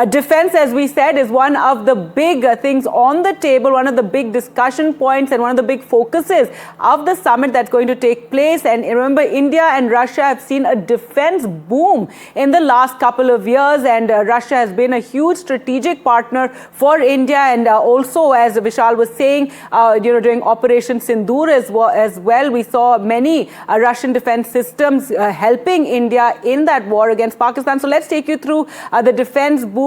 Defense, as we said, is one of the big things on the table, one of the big discussion points and one of the big focuses of the summit that's going to take place. And remember, India and Russia have seen a defense boom in the last couple of years, and Russia has been a huge strategic partner for India. And also, as Vishal was saying, during Operation Sindoor as well, we saw many Russian defense systems helping India in that war against Pakistan. So let's take you through the defense boom.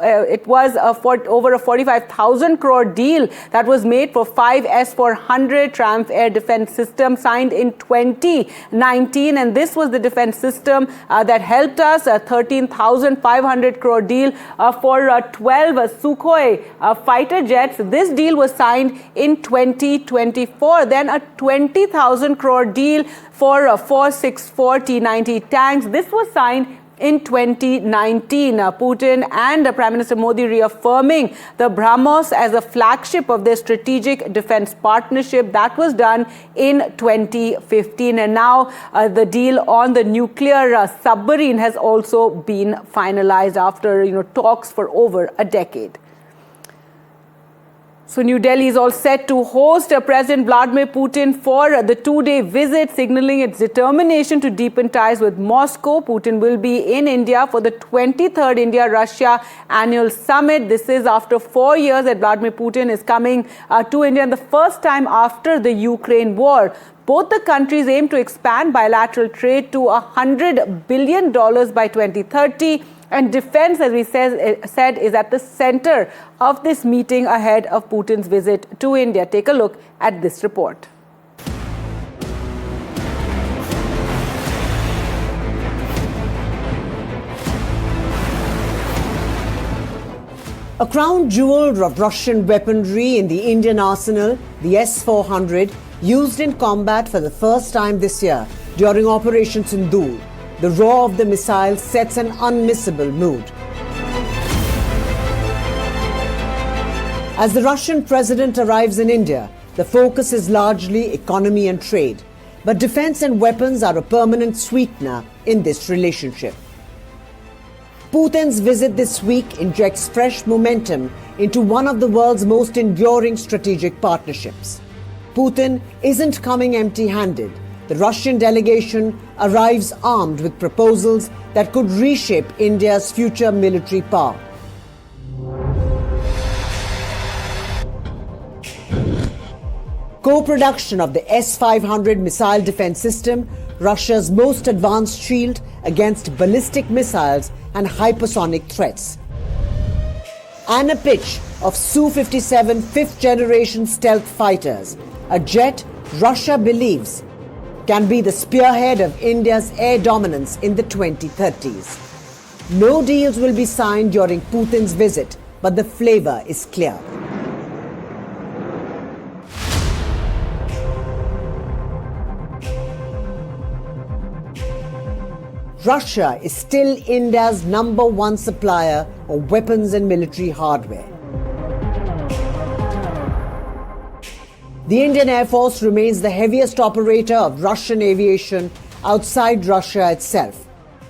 It was over a 45,000 crore deal that was made for 5 S-400 Triumph air defense systems signed in 2019, and this was the defense system that helped us. A 13,500 crore deal for 12 Sukhoi fighter jets. This deal was signed in 2024. Then a 20,000 crore deal for 464 T-90 tanks. This was signed in 2019. Putin and Prime Minister Modi reaffirming the BrahMos as a flagship of their strategic defense partnership. That was done in 2015. And now the deal on the nuclear submarine has also been finalized after talks for over a decade. So New Delhi is all set to host President Vladimir Putin for the two-day visit, signaling its determination to deepen ties with Moscow. Putin will be in India for the 23rd India-Russia annual summit. This is after 4 years that Vladimir Putin is coming to India, and the first time after the Ukraine war. Both the countries aim to expand bilateral trade to $100 billion by 2030. And defense, as we said, is at the center of this meeting ahead of Putin's visit to India. Take a look at this report. A crown jewel of Russian weaponry in the Indian arsenal, the S-400, used in combat for the first time this year during Operation Sindoor. The roar of the missile sets an unmissable mood. As the Russian president arrives in India, the focus is largely economy and trade. But defense and weapons are a permanent sweetener in this relationship. Putin's visit this week injects fresh momentum into one of the world's most enduring strategic partnerships. Putin isn't coming empty-handed. The Russian delegation arrives armed with proposals that could reshape India's future military power. Co-production of the S-500 missile defense system, Russia's most advanced shield against ballistic missiles and hypersonic threats. And a pitch of Su-57 fifth-generation stealth fighters, a jet Russia believes can be the spearhead of India's air dominance in the 2030s. No deals will be signed during Putin's visit, but the flavor is clear. Russia is still India's #1 supplier of weapons and military hardware. The Indian Air Force remains the heaviest operator of Russian aviation outside Russia itself.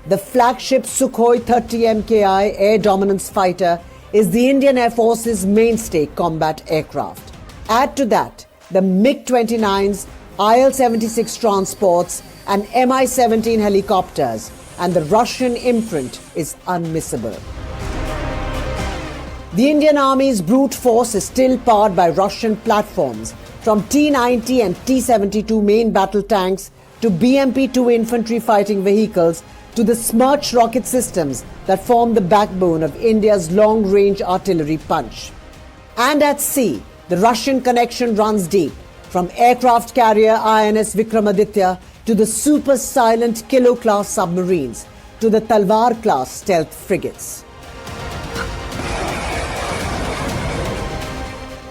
The flagship Sukhoi 30 MKI air dominance fighter is the Indian Air Force's mainstay combat aircraft. Add to that the MiG-29s, IL-76 transports and Mi-17 helicopters, and the Russian imprint is unmissable. The Indian Army's brute force is still powered by Russian platforms, from T-90 and T-72 main battle tanks to BMP-2 infantry fighting vehicles to the Smerch rocket systems that form the backbone of India's long-range artillery punch. And at sea, the Russian connection runs deep, from aircraft carrier INS Vikramaditya to the super silent Kilo-class submarines to the Talwar-class stealth frigates.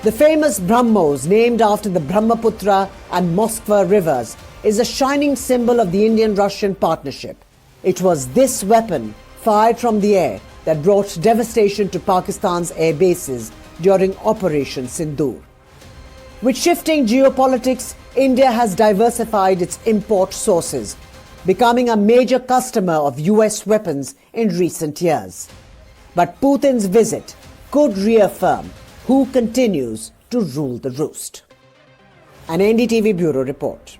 The famous BrahMos, named after the Brahmaputra and Moskva rivers, is a shining symbol of the Indian-Russian partnership. It was this weapon, fired from the air, that brought devastation to Pakistan's air bases during Operation Sindoor. With shifting geopolitics, India has diversified its import sources, becoming a major customer of US weapons in recent years. But Putin's visit could reaffirm who continues to rule the roost. An NDTV Bureau report.